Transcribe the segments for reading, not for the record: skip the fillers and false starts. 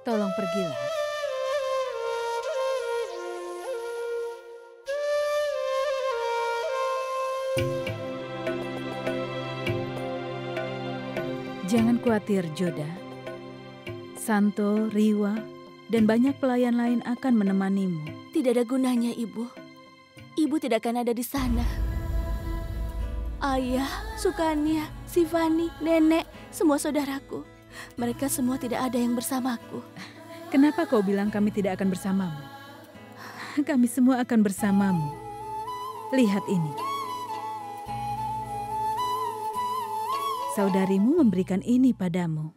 Tolong pergilah. Jangan khawatir, Joda. Santo, Riwa, dan banyak pelayan lain akan menemanimu. Tidak ada gunanya, Ibu. Ibu tidak akan ada di sana. Ayah, Sukania, Sivani, Nenek, semua saudaraku. Mereka semua tidak ada yang bersamaku. Kenapa kau bilang kami tidak akan bersamamu? Kami semua akan bersamamu. Lihat ini. Saudarimu memberikan ini padamu.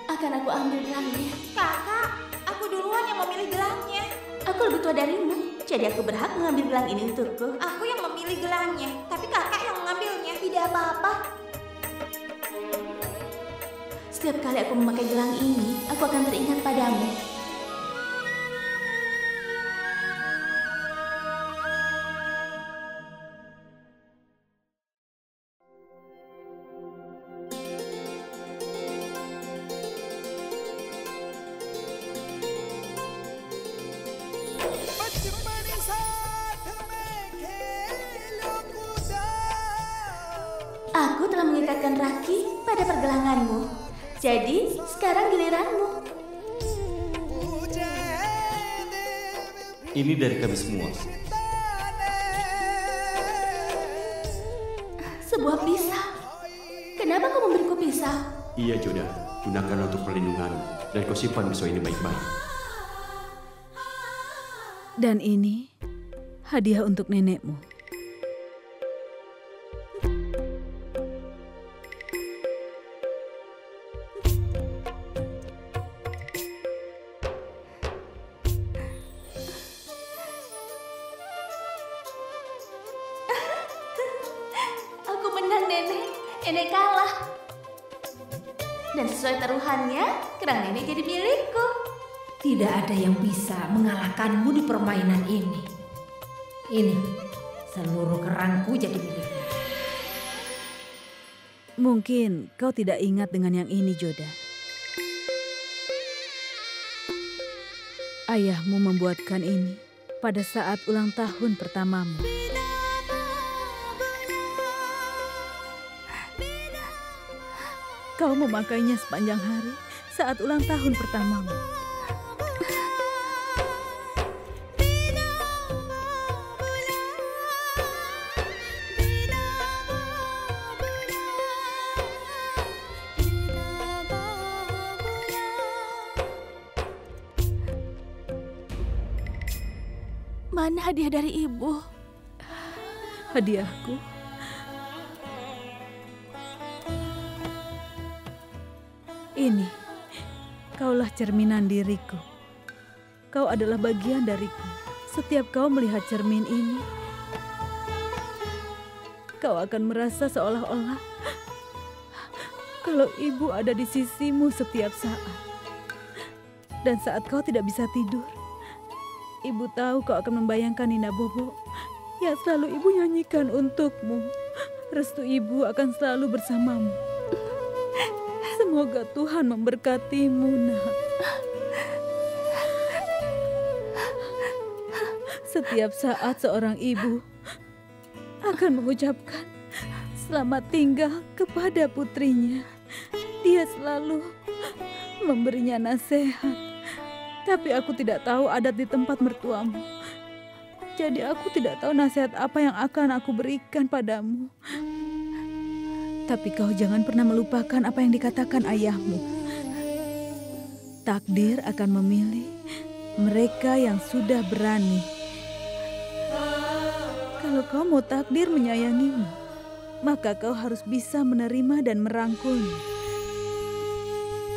Akan aku ambil gelangnya. Kakak, aku duluan yang memilih gelangnya. Aku lebih tua darimu, jadi aku berhak mengambil gelang ini untukku. Aku yang memilih gelangnya, tapi kakak yang mengambilnya. Tidak apa-apa. Setiap kali aku memakai gelang ini, aku akan teringat padamu. Aku telah mengikatkan Raki pada pergelanganmu. Jadi, sekarang giliranmu. Ini dari kami semua. Sebuah pisau. Kenapa kau memberiku pisau? Iya, Joda. Gunakan untuk perlindungan. Dan kau simpan pisau ini baik-baik. Dan ini hadiah untuk nenekmu. Aku menang, Nenek. Nenek kalah. Dan sesuai taruhannya, kerang Nenek jadi milikku. Tidak ada yang bisa mengalahkanmu di permainan ini. Ini, seluruh kerangku jadi milikmu. Mungkin kau tidak ingat dengan yang ini, Joda. Ayahmu membuatkan ini pada saat ulang tahun pertamamu. Kau memakainya sepanjang hari saat ulang tahun pertamamu. Mana hadiah dari ibu? Hadiahku? Ini, kaulah cerminan diriku. Kau adalah bagian dariku. Setiap kau melihat cermin ini, kau akan merasa seolah-olah kalau ibu ada di sisimu setiap saat. Dan saat kau tidak bisa tidur, ibu tahu kau akan membayangkan Nina Bobo yang selalu ibu nyanyikan untukmu. Restu ibu akan selalu bersamamu. Semoga Tuhan memberkatimu, nak. Setiap saat seorang ibu akan mengucapkan selamat tinggal kepada putrinya. Dia selalu memberinya nasihat. Tapi aku tidak tahu adat di tempat mertuamu. Jadi aku tidak tahu nasihat apa yang akan aku berikan padamu. Tapi kau jangan pernah melupakan apa yang dikatakan ayahmu. Takdir akan memilih mereka yang sudah berani. Kalau kau mau takdir menyayangimu, maka kau harus bisa menerima dan merangkulnya.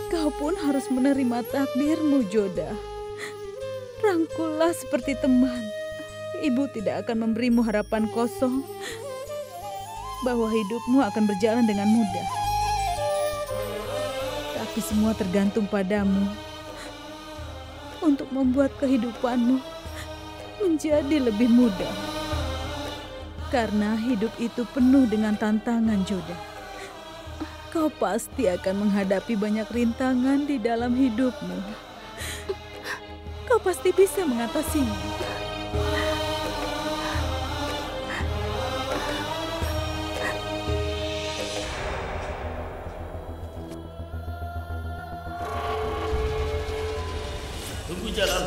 Kau pun harus menerima takdirmu, Joda. Rangkullah seperti teman. Ibu tidak akan memberimu harapan kosong bahwa hidupmu akan berjalan dengan mudah. Tapi semua tergantung padamu untuk membuat kehidupanmu menjadi lebih mudah. Karena hidup itu penuh dengan tantangan, Joda. Kau pasti akan menghadapi banyak rintangan di dalam hidupmu. Kau pasti bisa mengatasinya. Tunggu jalan.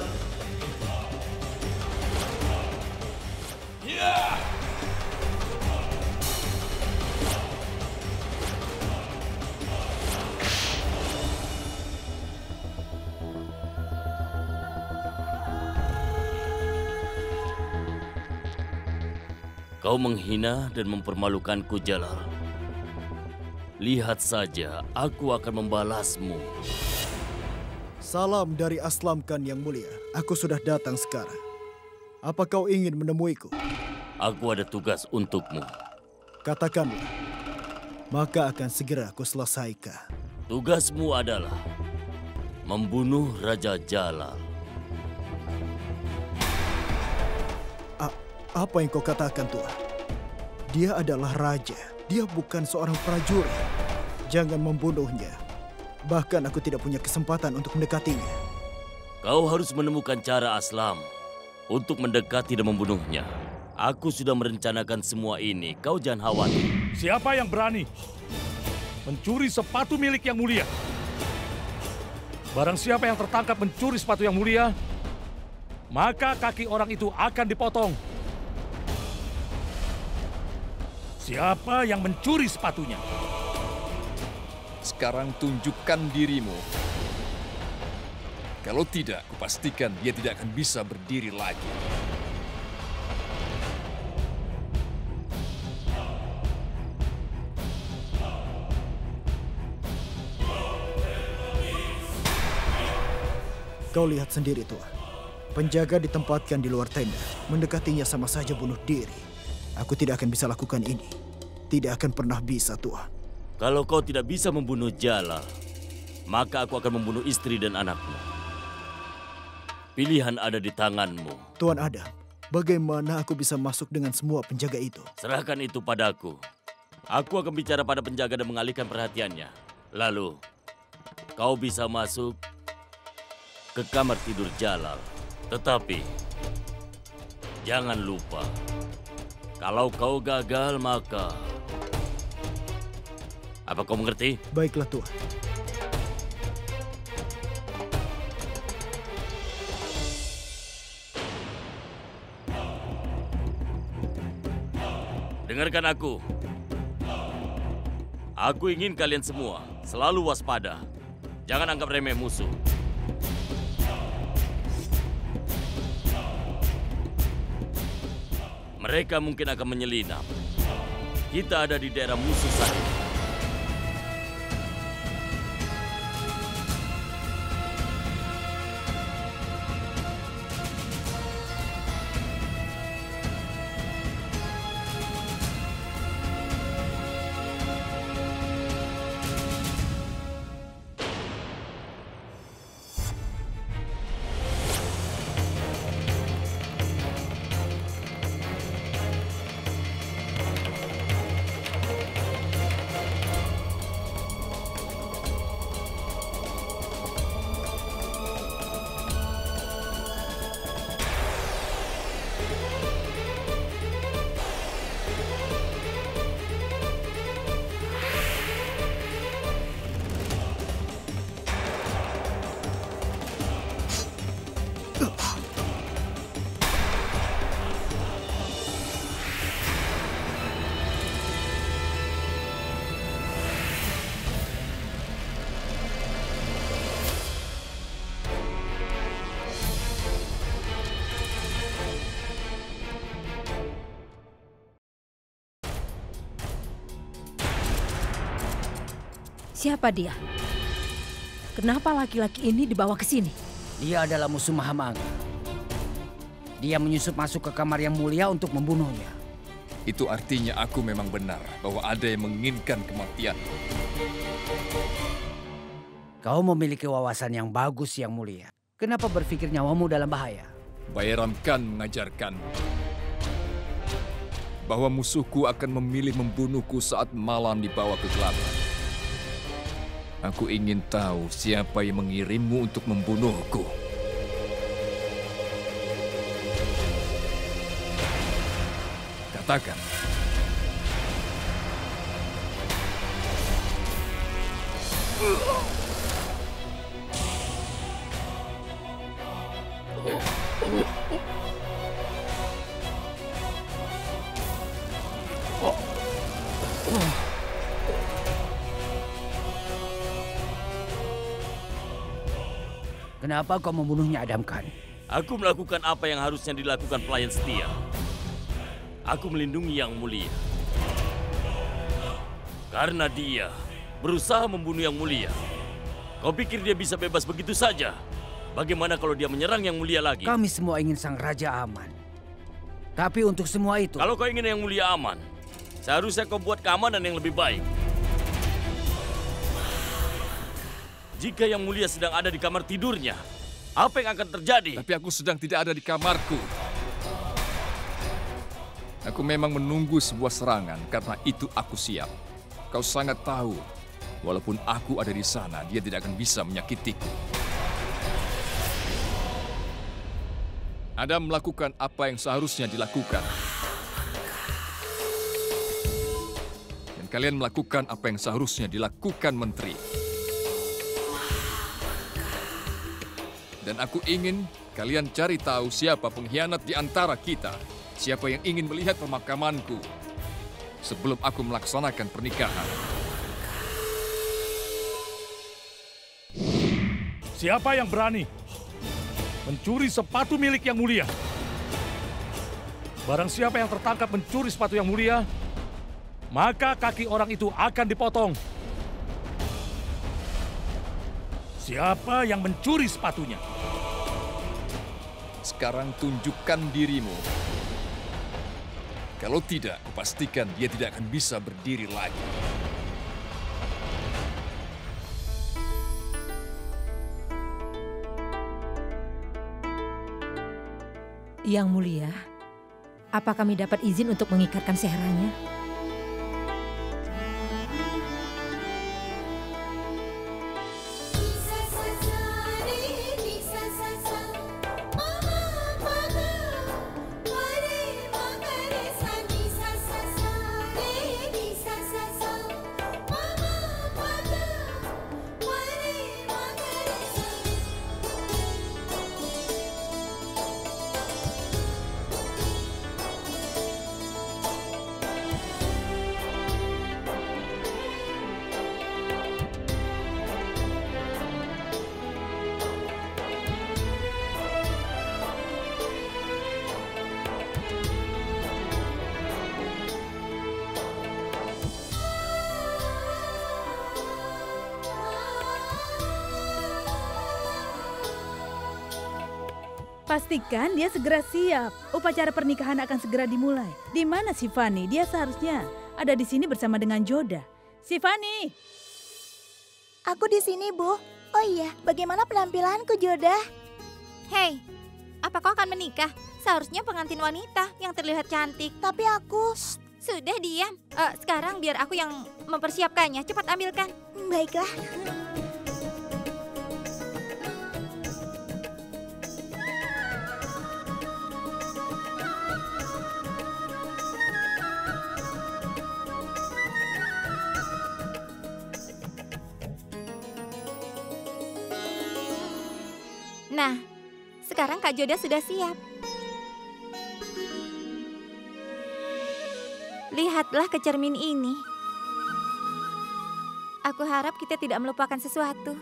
Ya. Kau menghina dan mempermalukanku, Jalal. Lihat saja, aku akan membalasmu. Salam dari Aslam Khan yang mulia. Aku sudah datang sekarang. Apa kau ingin menemuiku? Aku ada tugas untukmu. Katakanlah. Maka akan segera aku selesaikan. Tugasmu adalah membunuh Raja Jalal. Apa yang kau katakan, Tuan? Dia adalah raja. Dia bukan seorang prajurit. Jangan membunuhnya. Bahkan aku tidak punya kesempatan untuk mendekatinya. Kau harus menemukan cara Aslam untuk mendekati dan membunuhnya. Aku sudah merencanakan semua ini. Kau jangan khawatir. Siapa yang berani mencuri sepatu milik yang mulia? Barang siapa yang tertangkap mencuri sepatu yang mulia, maka kaki orang itu akan dipotong. Siapa yang mencuri sepatunya? Sekarang tunjukkan dirimu. Kalau tidak, kupastikan dia tidak akan bisa berdiri lagi. Kau lihat sendiri, Tuan. Penjaga ditempatkan di luar tenda. Mendekatinya sama saja bunuh diri. Aku tidak akan bisa lakukan ini. Tidak akan pernah bisa, Tuan. Kalau kau tidak bisa membunuh Jalal, maka aku akan membunuh istri dan anakmu. Pilihan ada di tanganmu. Tuan Adam, bagaimana aku bisa masuk dengan semua penjaga itu? Serahkan itu padaku. Aku akan bicara pada penjaga dan mengalihkan perhatiannya. Lalu, kau bisa masuk ke kamar tidur Jalal. Tetapi, jangan lupa, kalau kau gagal maka... Apa kau mengerti? Baiklah, Tuan. Dengarkan aku. Aku ingin kalian semua selalu waspada. Jangan anggap remeh musuh. Mereka mungkin akan menyelinap. Kita ada di daerah musuh saja. Siapa dia? Kenapa laki-laki ini dibawa ke sini? Dia adalah musuh Mahamangga. Dia menyusup masuk ke kamar yang mulia untuk membunuhnya. Itu artinya aku memang benar bahwa ada yang menginginkan kematian. Kau memiliki wawasan yang bagus, yang mulia. Kenapa berpikir nyawamu dalam bahaya? Bayram Khan mengajarkan. bahwa musuhku akan memilih membunuhku saat malam dibawa kegelapan. Aku ingin tahu siapa yang mengirimmu untuk membunuhku. Katakan. Kenapa kau membunuhnya, Adam Khan? Aku melakukan apa yang harusnya dilakukan pelayan setia. Aku melindungi Yang Mulia. Karena dia berusaha membunuh Yang Mulia. Kau pikir dia bisa bebas begitu saja? Bagaimana kalau dia menyerang Yang Mulia lagi? Kami semua ingin Sang Raja aman. Tapi untuk semua itu... Kalau kau ingin Yang Mulia aman, seharusnya kau buat keamanan yang lebih baik. Jika Yang Mulia sedang ada di kamar tidurnya, apa yang akan terjadi? Tapi aku sedang tidak ada di kamarku. Aku memang menunggu sebuah serangan karena itu aku siap. Kau sangat tahu, walaupun aku ada di sana, dia tidak akan bisa menyakitiku. Adam melakukan apa yang seharusnya dilakukan. Dan kalian melakukan apa yang seharusnya dilakukan, Menteri. Dan aku ingin kalian cari tahu siapa pengkhianat di antara kita. Siapa yang ingin melihat pemakamanku sebelum aku melaksanakan pernikahan. Siapa yang berani mencuri sepatu milik Yang Mulia? Barang siapa yang tertangkap mencuri sepatu Yang Mulia, maka kaki orang itu akan dipotong. Siapa yang mencuri sepatunya? Sekarang tunjukkan dirimu. Kalau tidak, kupastikan dia tidak akan bisa berdiri lagi. Yang Mulia, apa kami dapat izin untuk mengikatkan seheranya? Pastikan dia segera siap. Upacara pernikahan akan segera dimulai. Di mana Sivani? Dia seharusnya ada di sini bersama dengan Joda. Sivani! Aku di sini, Bu. Oh iya, bagaimana penampilanku, Joda? Hei, apa kau akan menikah? Seharusnya pengantin wanita yang terlihat cantik. Tapi aku... Sudah diam. Sekarang biar aku yang mempersiapkannya. Cepat ambilkan. Baiklah. Nah, sekarang Kak Joda sudah siap. Lihatlah ke cermin ini. Aku harap kita tidak melupakan sesuatu.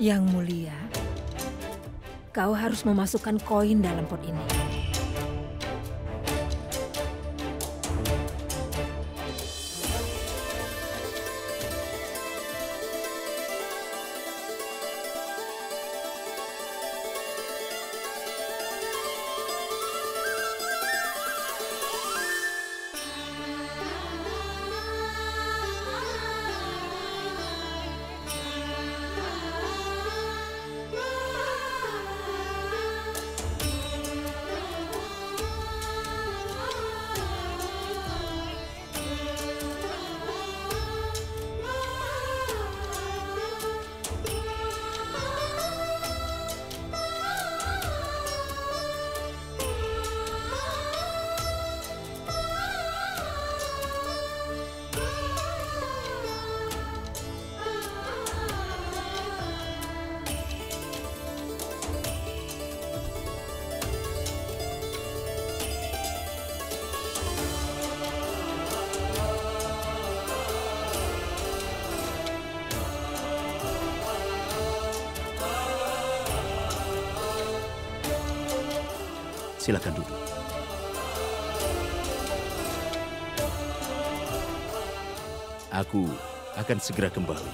Yang mulia, kau harus memasukkan koin dalam pot ini. Silakan duduk. Aku akan segera kembali.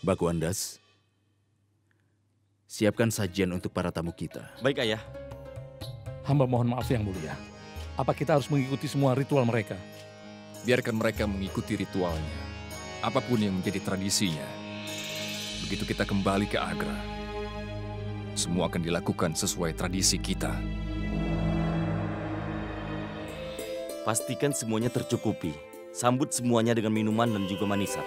Baku Andas, siapkan sajian untuk para tamu kita. Baik, Ayah. Hamba mohon maaf Yang Mulia. Apa kita harus mengikuti semua ritual mereka? Biarkan mereka mengikuti ritualnya. Apapun yang menjadi tradisinya. Begitu kita kembali ke Agra, semua akan dilakukan sesuai tradisi kita. Pastikan semuanya tercukupi. Sambut semuanya dengan minuman dan juga manisan.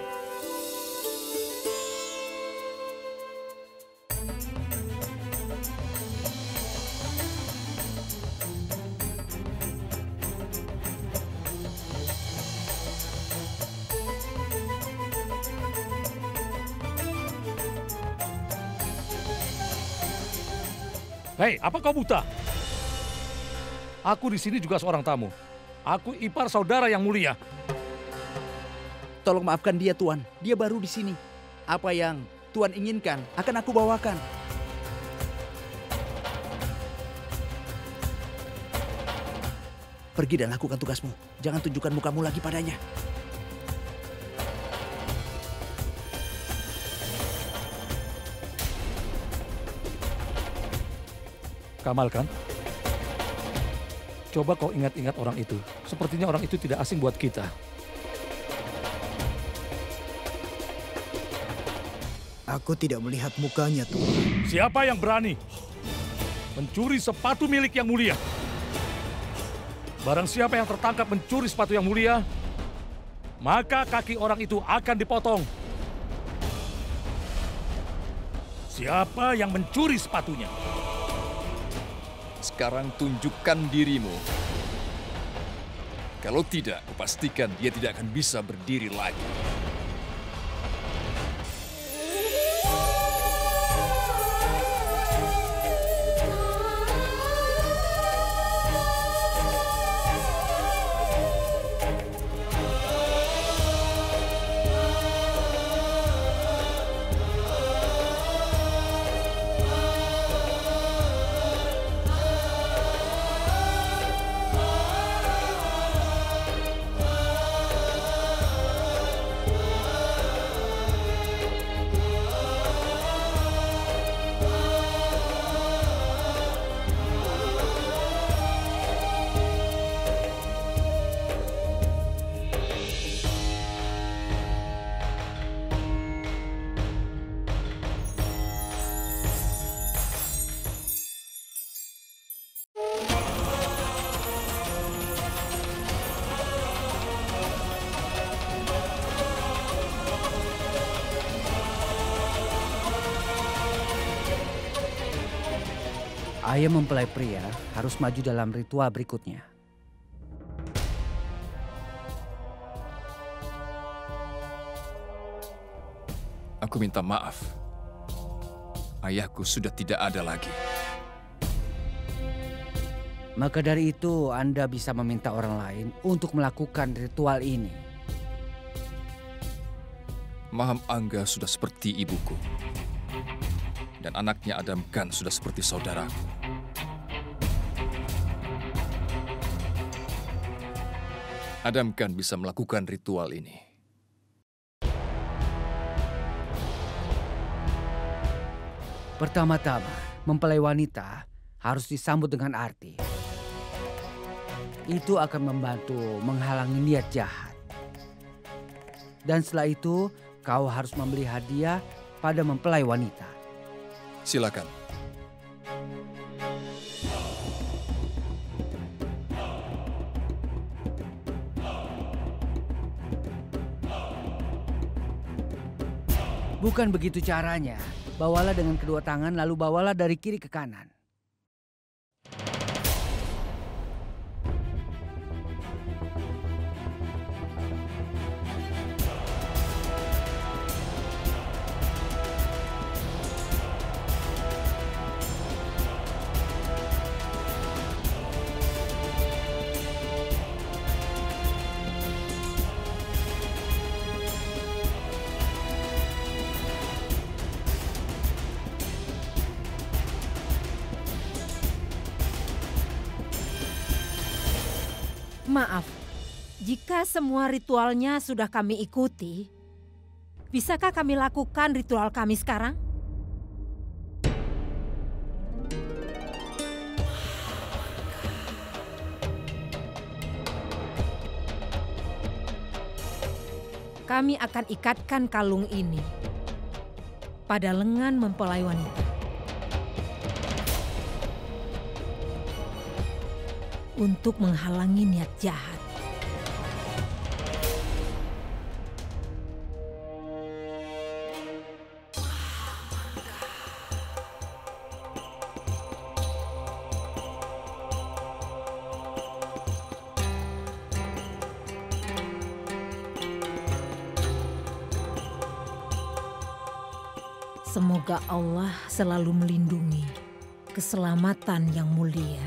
Hei, apa kau buta? Aku di sini juga seorang tamu. Aku ipar saudara Yang Mulia. Tolong maafkan dia, Tuan. Dia baru di sini. Apa yang Tuan inginkan akan aku bawakan. Pergi dan lakukan tugasmu. Jangan tunjukkan mukamu lagi padanya. Kamal kan? Coba kau ingat-ingat orang itu. Sepertinya orang itu tidak asing buat kita. Aku tidak melihat mukanya, Tuan. Siapa yang berani mencuri sepatu milik Yang Mulia? Barang siapa yang tertangkap mencuri sepatu Yang Mulia, maka kaki orang itu akan dipotong. Siapa yang mencuri sepatunya? Sekarang tunjukkan dirimu. Kalau tidak, kupastikan dia tidak akan bisa berdiri lagi. Ayah mempelai pria harus maju dalam ritual berikutnya. Aku minta maaf. Ayahku sudah tidak ada lagi. Maka dari itu Anda bisa meminta orang lain untuk melakukan ritual ini. Maham Angga sudah seperti ibuku. Dan anaknya Adam Khan sudah seperti saudaraku. Adam Khan bisa melakukan ritual ini. Pertama-tama, mempelai wanita harus disambut dengan arti. Itu akan membantu menghalangi niat jahat. Dan setelah itu, kau harus membeli hadiah pada mempelai wanita. Silakan. Bukan begitu caranya. Bawalah dengan kedua tangan lalu bawalah dari kiri ke kanan. Maaf, jika semua ritualnya sudah kami ikuti, bisakah kami lakukan ritual kami sekarang? Kami akan ikatkan kalung ini pada lengan mempelai wanita. Untuk menghalangi niat jahat. Semoga Allah selalu melindungi keselamatan yang mulia.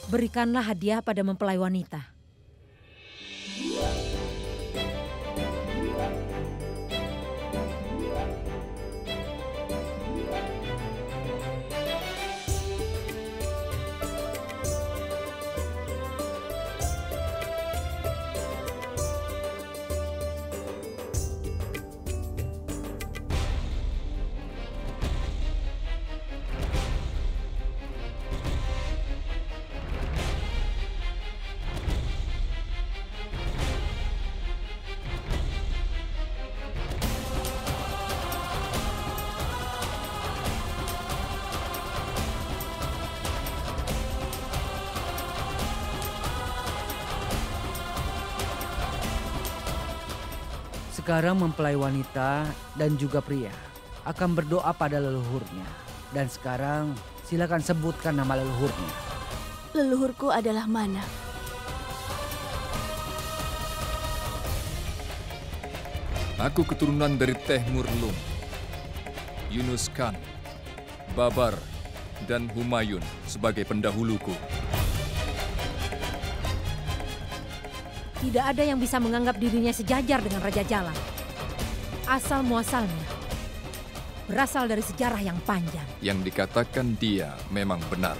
Berikanlah hadiah pada mempelai wanita. Sekarang mempelai wanita dan juga pria akan berdoa pada leluhurnya. Dan sekarang silakan sebutkan nama leluhurnya. Leluhurku adalah mana? Aku keturunan dari Tehmur Lum, Yunus Khan, Babar, dan Humayun sebagai pendahuluku. Tidak ada yang bisa menganggap dirinya sejajar dengan Raja Jalan. Asal muasalnya berasal dari sejarah yang panjang. Yang dikatakan dia memang benar.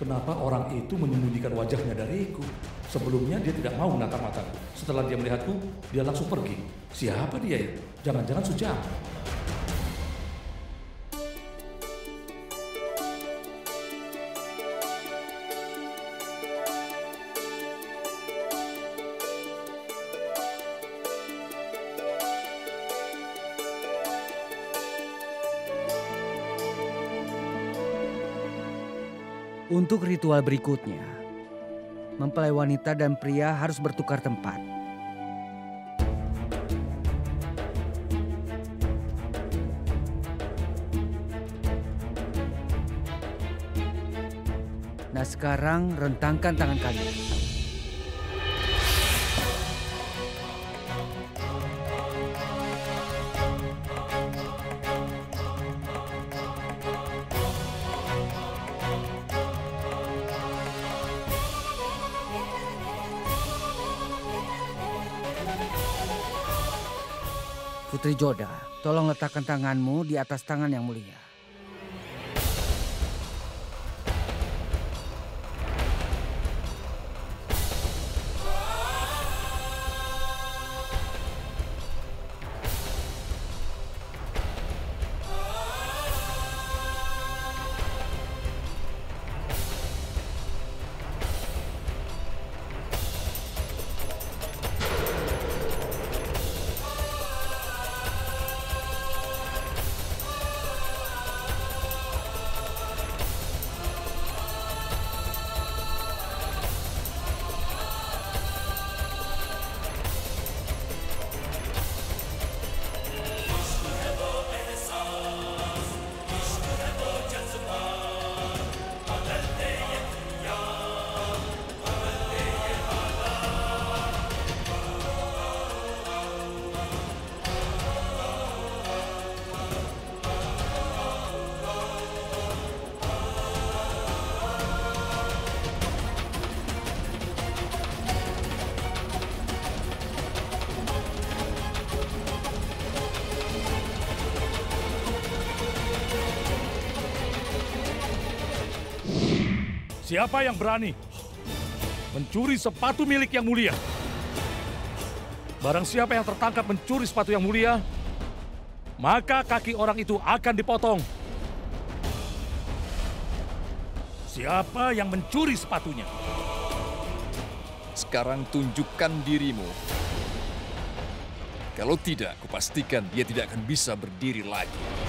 Kenapa orang itu menyembunyikan wajahnya dariku? Sebelumnya dia tidak mau menatap mataku. Setelah dia melihatku, dia langsung pergi. Siapa dia ya? Jangan-jangan Sujata. Untuk ritual berikutnya, mempelai wanita dan pria harus bertukar tempat. Nah, sekarang rentangkan tangan kalian. Putri Joda, tolong letakkan tanganmu di atas tangan yang mulia. Siapa yang berani mencuri sepatu milik yang mulia? Barang siapa yang tertangkap mencuri sepatu yang mulia, maka kaki orang itu akan dipotong. Siapa yang mencuri sepatunya? Sekarang tunjukkan dirimu. Kalau tidak, kupastikan dia tidak akan bisa berdiri lagi.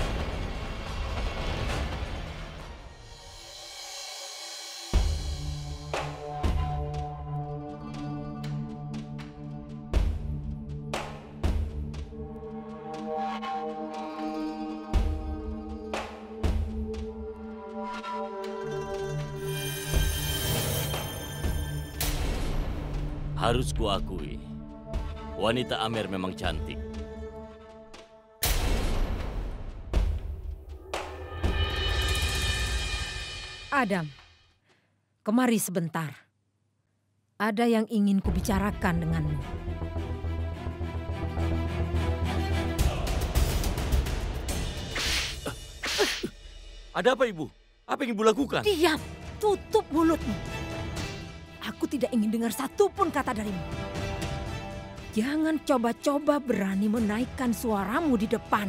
Harus kuakui, wanita Amer memang cantik. Adam, kemari sebentar. Ada yang ingin kubicarakan denganmu. Ada apa, Ibu? Apa yang Ibu lakukan? Diam, tutup mulutmu. Aku tidak ingin dengar satupun kata darimu. Jangan coba-coba berani menaikkan suaramu di depan.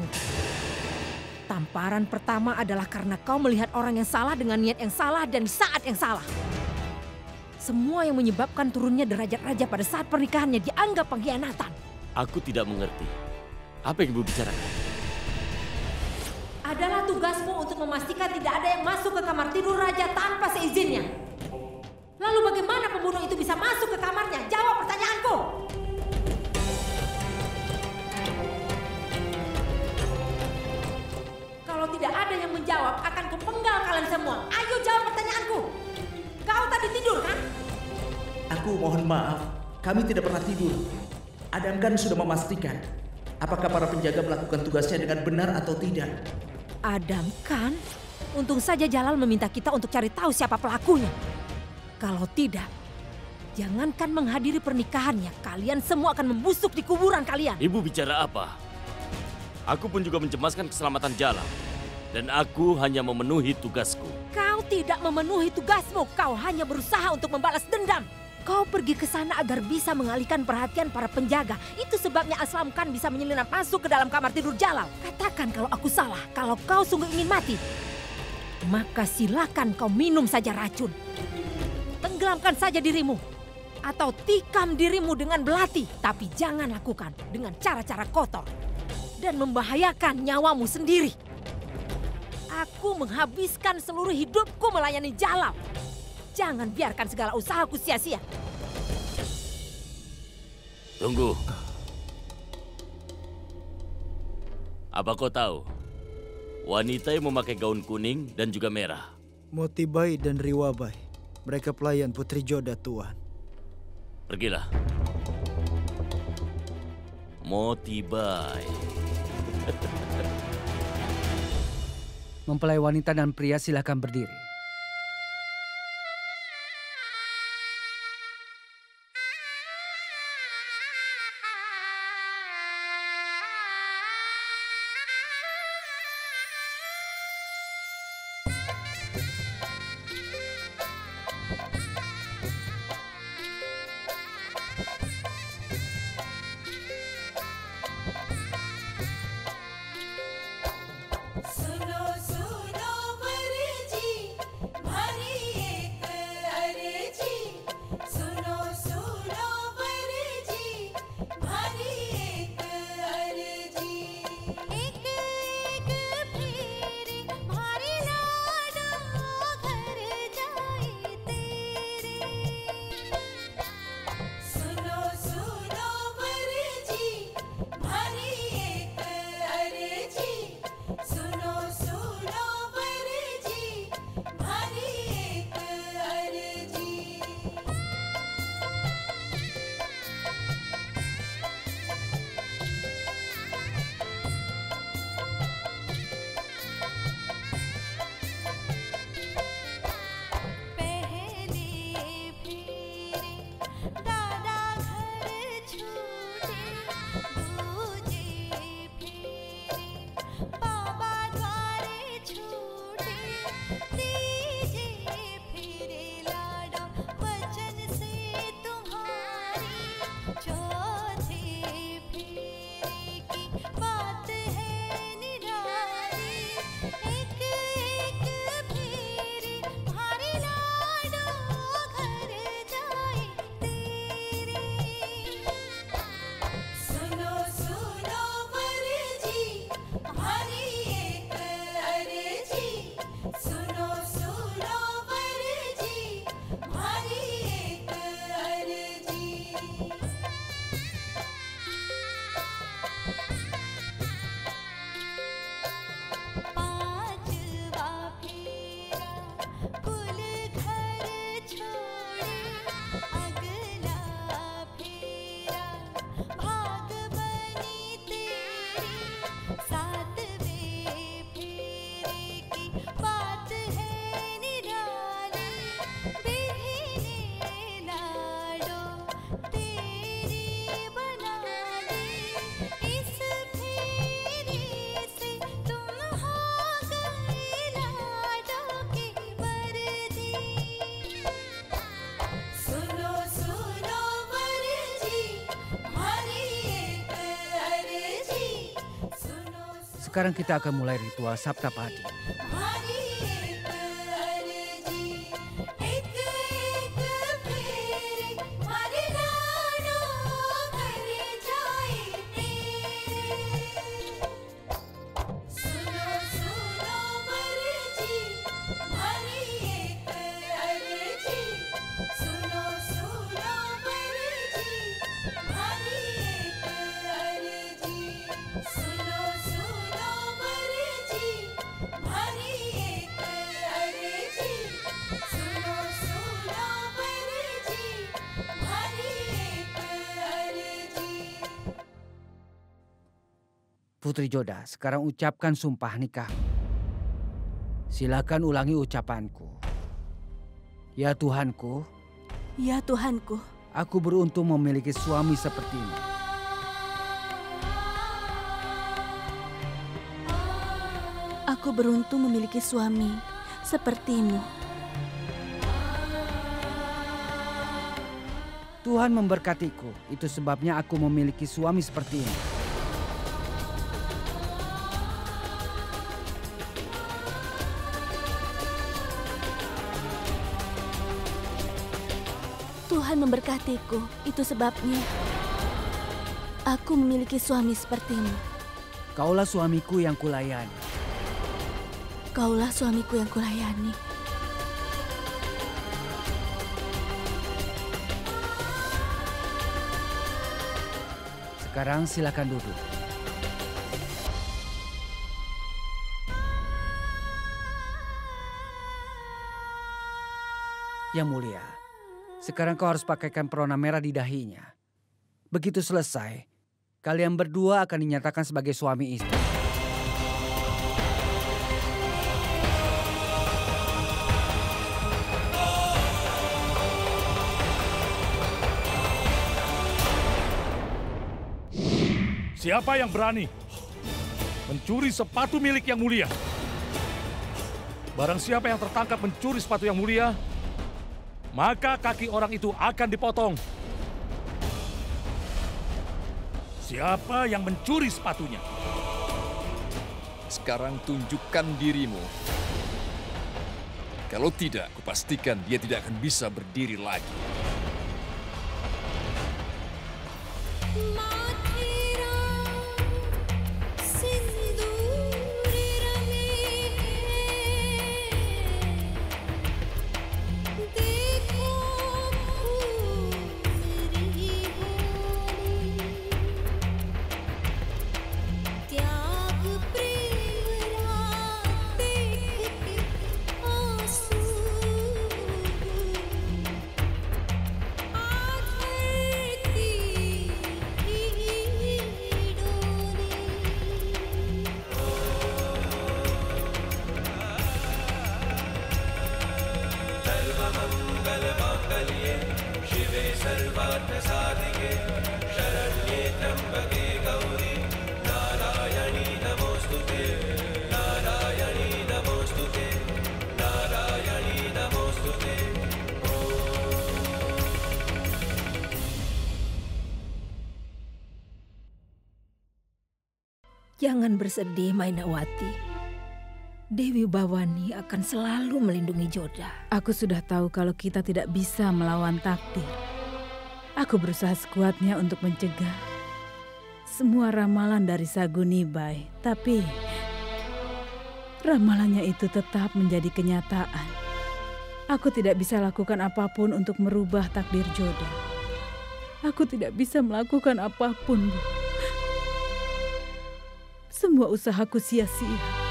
Tamparan pertama adalah karena kau melihat orang yang salah dengan niat yang salah dan saat yang salah. Semua yang menyebabkan turunnya derajat raja pada saat pernikahannya dianggap pengkhianatan. Aku tidak mengerti. Apa yang Ibu bicarakan? Adalah tugasmu untuk memastikan tidak ada yang masuk ke kamar tidur raja tanpa seizinnya. Lalu bagaimana pembunuh itu bisa masuk ke kamarnya? Jawab pertanyaanku. Kalau tidak ada yang menjawab, akan kupenggal kalian semua. Ayo jawab pertanyaanku. Kau tadi tidur kan? Aku mohon maaf, kami tidak pernah tidur. Adam kan sudah memastikan apakah para penjaga melakukan tugasnya dengan benar atau tidak. Adam kan? Untung saja Jalal meminta kita untuk cari tahu siapa pelakunya. Kalau tidak, jangankan menghadiri pernikahannya, kalian semua akan membusuk di kuburan kalian. Ibu bicara apa? Aku pun juga mencemaskan keselamatan Jalal. Dan aku hanya memenuhi tugasku. Kau tidak memenuhi tugasmu, kau hanya berusaha untuk membalas dendam. Kau pergi ke sana agar bisa mengalihkan perhatian para penjaga. Itu sebabnya Aslam Khan bisa menyelinap masuk ke dalam kamar tidur Jalal. Katakan kalau aku salah, kalau kau sungguh ingin mati, maka silakan kau minum saja racun. Tenggelamkan saja dirimu. Atau tikam dirimu dengan belati. Tapi jangan lakukan dengan cara-cara kotor. Dan membahayakan nyawamu sendiri. Aku menghabiskan seluruh hidupku melayani Jalal. Jangan biarkan segala usahaku sia-sia. Tunggu. Apa kau tahu? Wanita yang memakai gaun kuning dan juga merah. Motibai dan Riwabai. Mereka pelayan Putri Joda, Tuan. Pergilah. Motibai. Mempelai wanita dan pria silakan berdiri. Sekarang kita akan mulai ritual Saptapadi. Putri Joda, sekarang ucapkan sumpah nikah. Silakan ulangi ucapanku. Ya Tuhanku. Ya Tuhanku. Aku beruntung memiliki suami sepertimu. Aku beruntung memiliki suami sepertimu. Tuhan memberkatiku, itu sebabnya aku memiliki suami seperti ini. Tuhan memberkatiku, itu sebabnya aku memiliki suami sepertimu. Kaulah suamiku yang kulayani. Kaulah suamiku yang kulayani. Sekarang silakan duduk. Yang mulia, sekarang kau harus pakaikan perona merah di dahinya. Begitu selesai, kalian berdua akan dinyatakan sebagai suami istri. Siapa yang berani mencuri sepatu milik Yang Mulia? Barang siapa yang tertangkap mencuri sepatu Yang Mulia, maka kaki orang itu akan dipotong. Siapa yang mencuri sepatunya? Sekarang tunjukkan dirimu. Kalau tidak, kupastikan dia tidak akan bisa berdiri lagi. Jangan bersedih, Mainawati. Dewi Bawani akan selalu melindungi Joda. Aku sudah tahu kalau kita tidak bisa melawan takdir. Aku berusaha sekuatnya untuk mencegah semua ramalan dari Sagunibai. Tapi ramalannya itu tetap menjadi kenyataan. Aku tidak bisa lakukan apapun untuk merubah takdir Joda. Aku tidak bisa melakukan apapun, Bu. Semua usahaku sia-sia.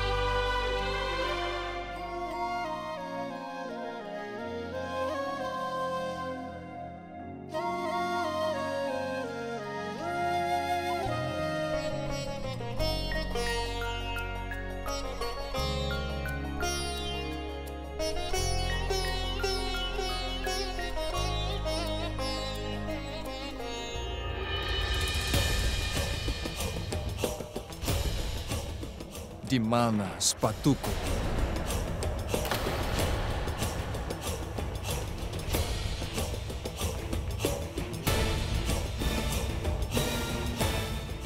Di mana sepatuku?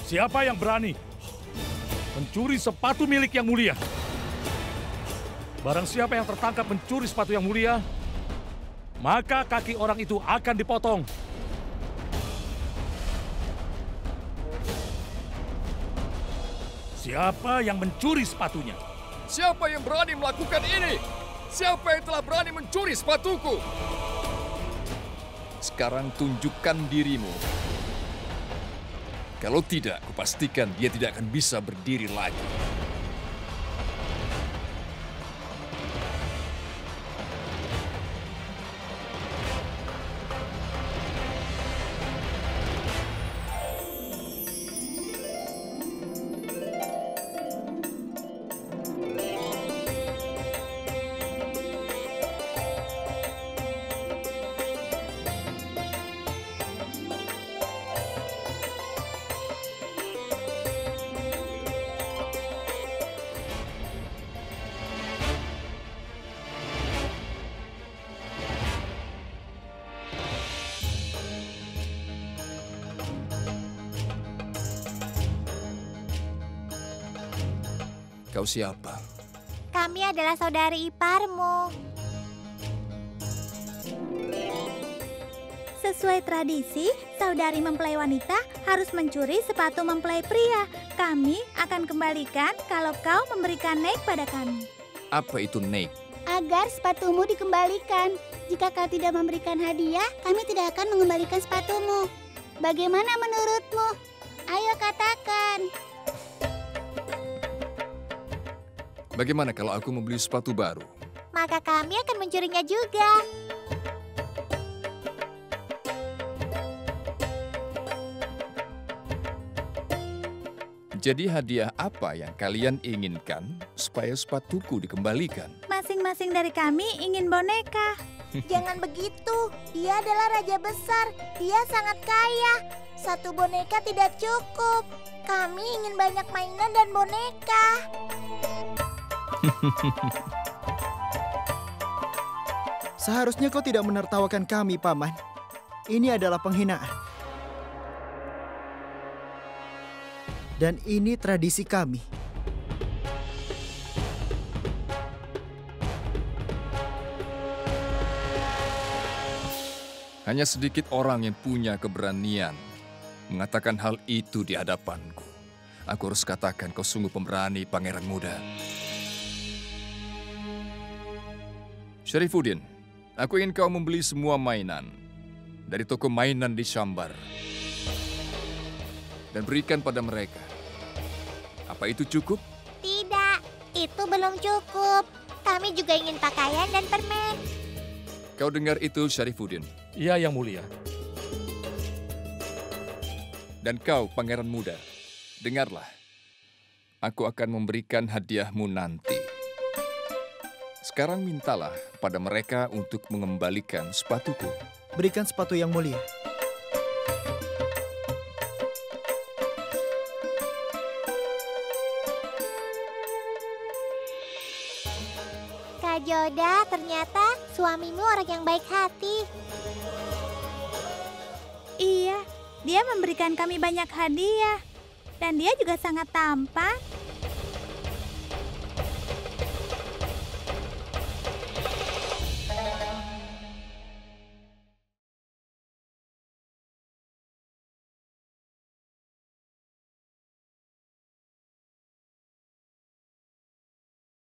Siapa yang berani mencuri sepatu milik Yang Mulia? Barang siapa yang tertangkap mencuri sepatu Yang Mulia, maka kaki orang itu akan dipotong. Siapa yang mencuri sepatunya? Siapa yang berani melakukan ini? Siapa yang telah berani mencuri sepatuku? Sekarang tunjukkan dirimu. Kalau tidak, kupastikan dia tidak akan bisa berdiri lagi. Kau siapa? Kami adalah saudari iparmu. Sesuai tradisi, saudari mempelai wanita harus mencuri sepatu mempelai pria. Kami akan kembalikan kalau kau memberikan naik pada kami. Apa itu naik? Agar sepatumu dikembalikan. Jika kau tidak memberikan hadiah, kami tidak akan mengembalikan sepatumu. Bagaimana menurutmu? Ayo katakan. Bagaimana kalau aku membeli sepatu baru? Maka kami akan mencurinya juga. Jadi hadiah apa yang kalian inginkan supaya sepatuku dikembalikan? Masing-masing dari kami ingin boneka. Jangan begitu, dia adalah raja besar. Dia sangat kaya. Satu boneka tidak cukup. Kami ingin banyak mainan dan boneka. Seharusnya kau tidak menertawakan kami, Paman. Ini adalah penghinaan. Dan ini tradisi kami. Hanya sedikit orang yang punya keberanian mengatakan hal itu di hadapanku. Aku harus katakan kau sungguh pemberani, pangeran muda. Syarifuddin, aku ingin kau membeli semua mainan dari toko mainan di Shambar dan berikan pada mereka. Apa itu cukup? Tidak, itu belum cukup. Kami juga ingin pakaian dan permen. Kau dengar itu, Syarifuddin? Iya, Yang Mulia. Dan kau, pangeran muda, dengarlah. Aku akan memberikan hadiahmu nanti. Sekarang mintalah pada mereka untuk mengembalikan sepatuku. Berikan sepatu Yang Mulia. Kak Joda, ternyata suamimu orang yang baik hati. Iya, dia memberikan kami banyak hadiah. Dan dia juga sangat tampan.